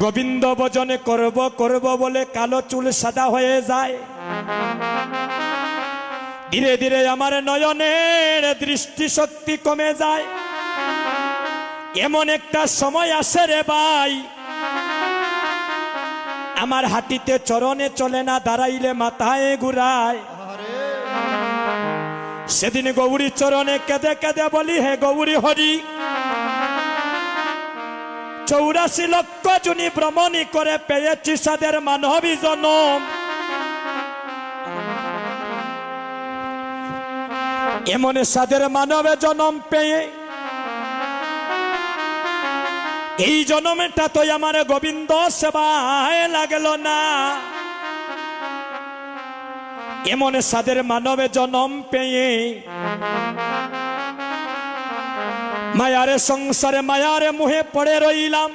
গোবিন্দ ভজনে করব করব বলে কালো চুল সাদা হয়ে যায়। ধীরে ধীরে আমার নয়নের দৃষ্টিশক্তি কমে যায়। এমন একটা সময় আসে রে ভাই, আমার হাঁটিতে চরণে চলে না, দাঁড়াইলে মাথায় ঘুরায়। সেদিন গৌরী চরণে কেঁদে কেঁদে বলি, হে গৌরী হরি, 84 লক্ষ জুনি ভ্রমণী করে পেয়েছি সাদের মানবী জনম। এমন সাদের মানবে জনম পেয়ে এই জনমটা তো আমার গোবিন্দ সেবায় লাগলো না। এমন সাদের মানবে জনম পেয়ে মায়ারে সংসারে মায়ারে মুহে পড়ে রইলাম।